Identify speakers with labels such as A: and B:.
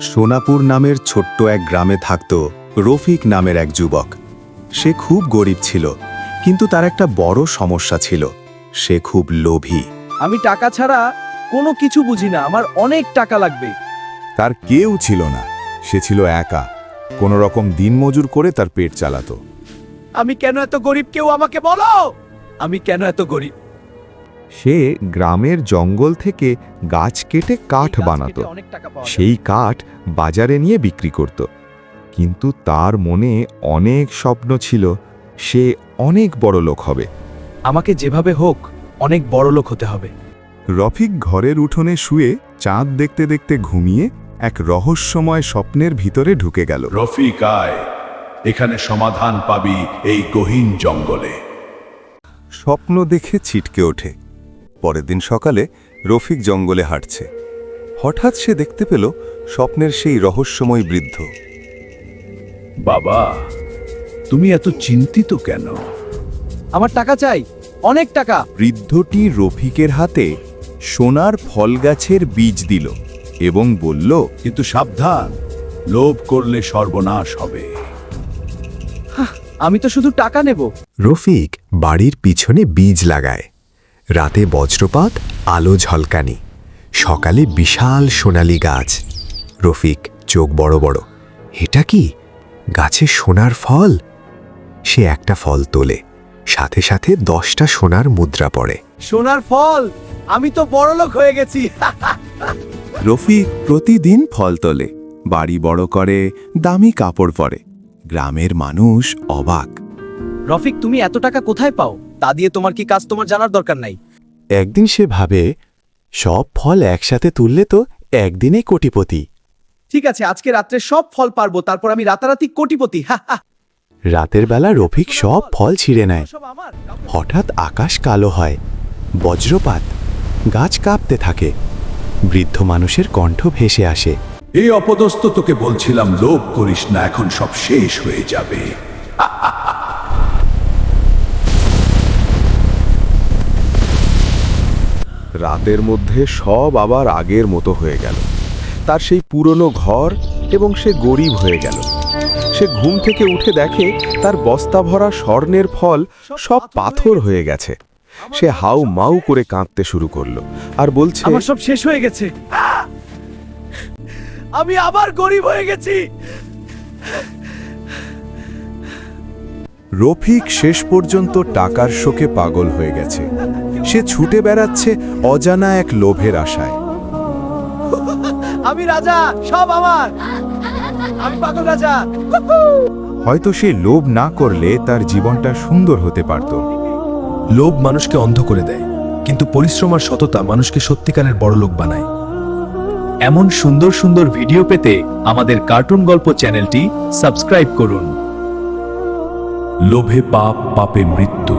A: সোনাপুর নামের ছোট্ট এক গ্রামে থাকত রফিক নামের এক যুবক। সে খুব গরিব ছিল, কিন্তু তার একটা বড় সমস্যা ছিল, সে খুব লোভী।
B: আমি টাকা ছাড়া কোনো কিছু বুঝি না, আমার অনেক টাকা লাগবে।
C: তার কেউ ছিল না, সে ছিল একা। কোনো রকম দিনমজুর করে তার পেট চালাতো।
B: আমি কেন এত গরিব, কেউ আমাকে বলো, আমি কেন এত গরিব?
C: সে গ্রামের জঙ্গল থেকে গাছ কেটে কাঠ বানাতো।
B: অনেক টাকা পাওয়া যায়।
C: সেই কাঠ বাজারে নিয়ে বিক্রি করত। কিন্তু তার মনে অনেক স্বপ্ন ছিল, সে অনেক বড় লোক হবে।
B: আমাকে যেভাবে হোক অনেক বড় লোক হতে হবে।
C: রফিক ঘরের উঠোনে শুয়ে চাঁদ দেখতে দেখতে ঘুমিয়ে এক রহস্যময় স্বপ্নের ভিতরে ঢুকে গেল।
D: রফিক আয়, এখানে সমাধান পাবি এই গহীন জঙ্গলে।
A: স্বপ্ন দেখে ছিটকে ওঠে। পরের দিন সকালে রফিক জঙ্গলে হাঁটছে। হঠাৎ সে দেখতে পেল স্বপ্নের সেই রহস্যময় বৃদ্ধ।
D: বাবা, তুমি এত চিন্তিত কেন?
B: আমার টাকা চাই, অনেক টাকা।
C: বৃদ্ধটি রফিকের হাতে সোনার ফল গাছের বীজ দিল এবং বলল,
D: কিন্তু সাবধান, লোভ করলে সর্বনাশ হবে।
B: আমি তো শুধু টাকা নেব।
E: রফিক বাড়ির পিছনে বীজ লাগায়। রাতে বজ্রপাত, আলো ঝলকানি, সকালে বিশাল সোনালী গাছ। রফিক চোখ বড় বড়, এটা কি গাছে সোনার ফল? সে একটা ফল তোলে, সাথে সাথে 10টা সোনার মুদ্রা পড়ে।
B: সোনার ফল, আমি তো বড়লোক হয়ে গেছি।
A: রফিক প্রতিদিন ফল তোলে, বাড়ি বড় করে, দামি কাপড় পরে। গ্রামের মানুষ অবাক।
B: রফিক, তুমি এত টাকা কোথায় পাও? তা দিয়ে তোমার কি কাজ, তোমার জানার দরকার নাই।
E: একদিন সে ভাবে, সব ফল একসাথে তুললে তো একদিনে কোটিপতি।
B: ঠিক আছে, আজকে রাত্রে সব ফল পারবো, তারপর আমি রাতারাতি কোটিপতি।
E: রাতের বেলা রফিক সব ফল ছিঁড়ে নেয়।
B: সব আমার।
E: হঠাৎ আকাশ কালো হয়, বজ্রপাত, গাছ কাঁপতে থাকে। বৃদ্ধ মানুষের কণ্ঠ ভেসে আসে,
D: এই অপদস্থ, তোকে বলছিলাম লোভ করিস না, এখন সব শেষ হয়ে যাবে।
C: রাতের মধ্যে সব আবার আগের মতো হয়ে গেল। তার সেই পুরনো ঘর, এবং সে গরিব হয়ে গেল। সে ঘুম থেকে উঠে দেখে তার বস্তা ভরা স্বর্ণের ফল সব পাথর হয়ে গেছে। সে হাউ মাউ করে কাঁদতে শুরু করলো আর বলছে,
B: আমার সব শেষ হয়ে গেছে, আমি আবার গরিব হয়ে গেছি।
C: রফিক শেষ পর্যন্ত টাকার শোকে পাগল হয়ে গেছে। সে ছুটে বেড়াচ্ছে অজানা এক লোভের আশায়।
B: আমি রাজা, সব আমার, আমি পাগল রাজা।
C: হয়তো সে লোভ না করলে তার জীবনটা সুন্দর হতে পারত।
F: লোভ মানুষকে অন্ধ করে দেয়, কিন্তু পরিশ্রম আর সততা মানুষকে সত্যিকারের বড়লোক বানায়।
G: এমন সুন্দর সুন্দর ভিডিও পেতে আমাদের কার্টুন গল্প চ্যানেলটি সাবস্ক্রাইব করুন।
D: লোভে পাপ, পাপে মৃত্যু।